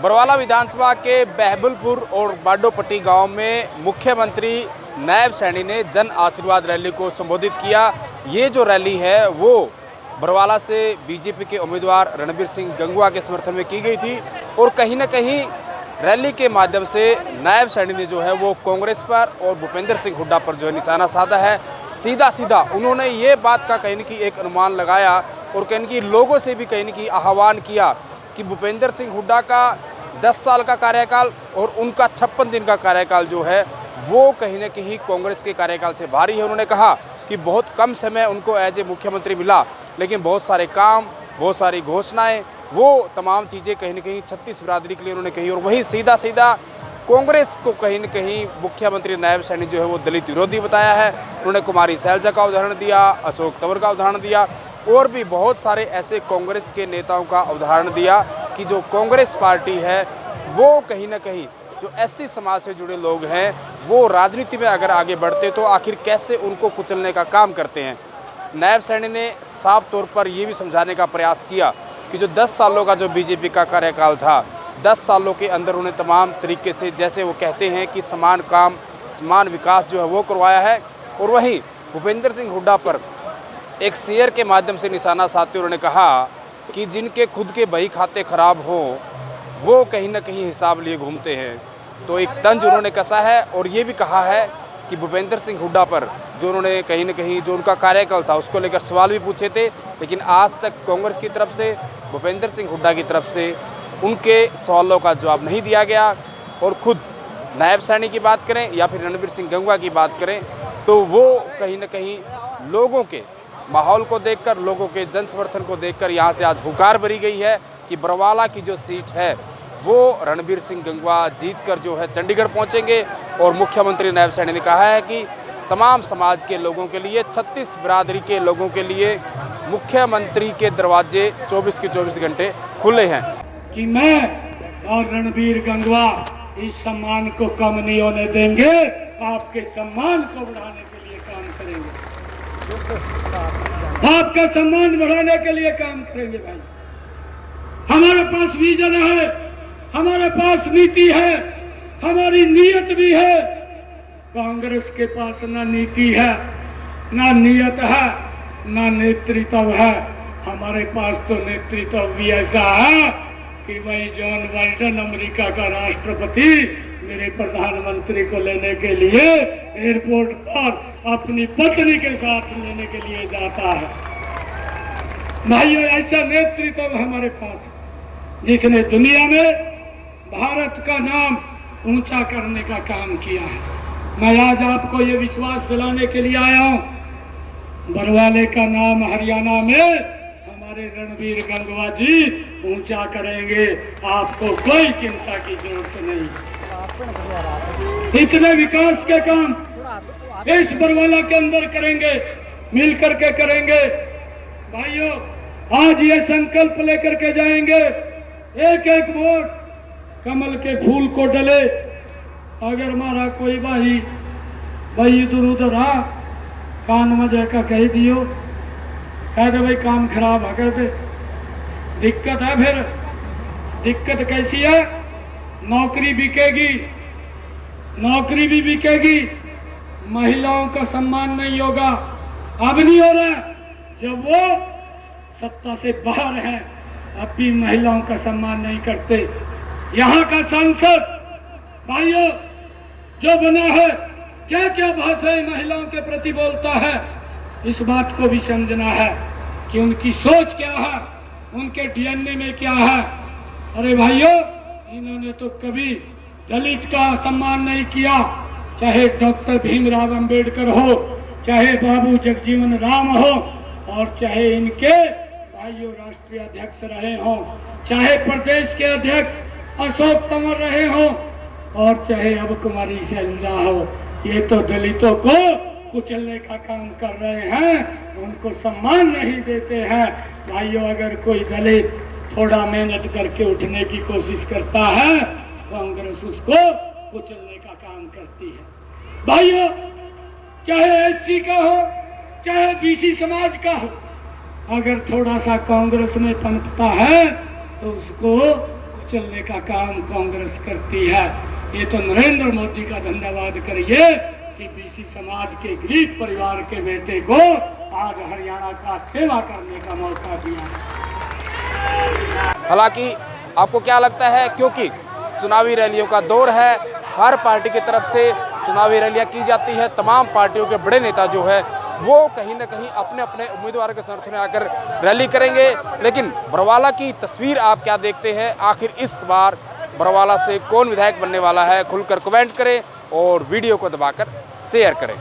बरवाला विधानसभा के बहबुलपुर और बाडोपट्टी गांव में मुख्यमंत्री नायब सैनी ने जन आशीर्वाद रैली को संबोधित किया। ये जो रैली है वो बरवाला से बीजेपी के उम्मीदवार रणबीर सिंह गंगवा के समर्थन में की गई थी और कहीं ना कहीं रैली के माध्यम से नायब सैनी ने जो है वो कांग्रेस पर और भूपेंद्र सिंह हुड्डा पर जो है निशाना साधा है। सीधा सीधा उन्होंने ये बात का कहीं ना कहीं एक अनुमान लगाया और कहीं ना कहीं लोगों से भी कहीं ना कहीं आह्वान किया कि भूपेंद्र सिंह हुड्डा का 10 साल का कार्यकाल और उनका 56 दिन का कार्यकाल जो है वो कहीं ना कहीं कांग्रेस के कार्यकाल से भारी है। उन्होंने कहा कि बहुत कम समय उनको एज ए मुख्यमंत्री मिला, लेकिन बहुत सारे काम, बहुत सारी घोषणाएं, वो तमाम चीज़ें कहीं ना कहीं छत्तीस बिरादरी के लिए उन्होंने कही। और वही सीधा सीधा कांग्रेस को कहीं न कहीं मुख्यमंत्री नायब सैनी जो है वो दलित विरोधी बताया है। उन्होंने कुमारी सैलजा का उदाहरण दिया, अशोक तंवर का उदाहरण दिया और भी बहुत सारे ऐसे कांग्रेस के नेताओं का उदाहरण दिया कि जो कांग्रेस पार्टी है वो कहीं ना कहीं जो एससी समाज से जुड़े लोग हैं वो राजनीति में अगर आगे बढ़ते तो आखिर कैसे उनको कुचलने का काम करते हैं। नायब सैनी ने साफ तौर पर ये भी समझाने का प्रयास किया कि जो 10 सालों का जो बीजेपी का कार्यकाल था, 10 सालों के अंदर उन्हें तमाम तरीके से, जैसे वो कहते हैं कि समान काम समान विकास जो है वो करवाया है। और वहीं भूपेंद्र सिंह हुड्डा पर एक शेयर के माध्यम से निशाना साधते उन्होंने कहा कि जिनके खुद के बही खाते खराब हों वो कहीं ना कहीं हिसाब लिए घूमते हैं। तो एक तंज उन्होंने कसा है और ये भी कहा है कि भूपेंद्र सिंह हुड्डा पर जो उन्होंने कहीं ना कहीं जो उनका कार्यकाल था उसको लेकर सवाल भी पूछे थे, लेकिन आज तक कांग्रेस की तरफ से, भूपेंद्र सिंह हुड्डा की तरफ से उनके सवालों का जवाब नहीं दिया गया। और खुद नायब सैनी की बात करें या फिर रणबीर सिंह गंगवा की बात करें तो वो कहीं ना कहीं लोगों के माहौल को देखकर, लोगों के जन समर्थन को देखकर यहाँ से आज हुकार भरी गई है कि बरवाला की जो सीट है वो रणबीर सिंह गंगवा जीतकर जो है चंडीगढ़ पहुँचेंगे। और मुख्यमंत्री नायब सैनी ने कहा है कि तमाम समाज के लोगों के लिए, 36 बिरादरी के लोगों के लिए मुख्यमंत्री के दरवाजे 24 के 24 घंटे खुले हैं। कि मैं और रणबीर गंगवा इस सम्मान को कम नहीं होने देंगे, आपके सम्मान को बढ़ाने के लिए काम करेंगे, आपका सम्मान बढ़ाने के लिए काम करेंगे। भाई हमारे पास विजन है, हमारे पास नीति है, हमारी नीयत भी है। कांग्रेस के पास ना नीति है, ना नीयत है, ना नेतृत्व है। हमारे पास तो नेतृत्व भी ऐसा है कि भाई जॉन बाइडेन अमेरिका का राष्ट्रपति मेरे प्रधानमंत्री को लेने के लिए एयरपोर्ट पर अपनी पत्नी के साथ लेने के लिए जाता है। भाइयों, ऐसा नेतृत्व हमारे पास जिसने दुनिया में भारत का नाम ऊंचा करने का काम किया है। मैं आज आपको ये विश्वास दिलाने के लिए आया हूँ, बरवाले का नाम हरियाणा में हमारे रणबीर गंगवा जी ऊंचा करेंगे, आपको कोई चिंता की जरूरत नहीं। इतने विकास के काम इस बरवाला के अंदर करेंगे, मिल करके करेंगे। भाइयों, आज ये संकल्प लेकर के जाएंगे, एक एक वोट कमल के फूल को डले। अगर हमारा कोई भाई इधर उधर आ कान में जाकर कह दियो, कह दे भाई काम खराब है, कर दे, दिक्कत है। फिर दिक्कत कैसी है? नौकरी बिकेगी, नौकरी भी बिकेगी, महिलाओं का सम्मान नहीं होगा। अब नहीं हो रहा, जब वो सत्ता से बाहर हैं अब भी महिलाओं का सम्मान नहीं करते। यहाँ का सांसद भाइयों जो बना है, क्या क्या भाषाएं महिलाओं के प्रति बोलता है, इस बात को भी समझना है कि उनकी सोच क्या है, उनके डीएनए में क्या है। अरे भाइयों, इन्होंने तो कभी दलित का सम्मान नहीं किया, चाहे डॉक्टर भीमराव अंबेडकर हो, चाहे बाबू जगजीवन राम हो, और चाहे इनके भाइयों राष्ट्रीय अध्यक्ष रहे हों, चाहे प्रदेश के अध्यक्ष अशोक तंवर रहे हों, और चाहे अब कुमारी सैलजा हो। ये तो दलितों को कुचलने का काम कर रहे हैं, उनको सम्मान नहीं देते हैं। भाइयों, अगर कोई दलित थोड़ा मेहनत करके उठने की कोशिश करता है, कांग्रेस उसको कुचलने का काम करती है। भाइयों, चाहे एससी का हो, चाहे बीसी समाज का हो, अगर थोड़ा सा कांग्रेस में पनपता है तो उसको चलने का काम कांग्रेस करती है। ये तो नरेंद्र मोदी का धन्यवाद करिए कि बीसी समाज के गरीब परिवार के बेटे को आज हरियाणा का सेवा करने का मौका दिया। हालांकि आपको क्या लगता है, क्योंकि चुनावी रैलियों का दौर है, हर पार्टी की तरफ से चुनावी रैलियां की जाती है, तमाम पार्टियों के बड़े नेता जो है वो कहीं ना कहीं अपने अपने उम्मीदवारों के समर्थन में आकर रैली करेंगे। लेकिन बरवाला की तस्वीर आप क्या देखते हैं, आखिर इस बार बरवाला से कौन विधायक बनने वाला है, खुलकर कमेंट करें और वीडियो को दबाकर शेयर करें।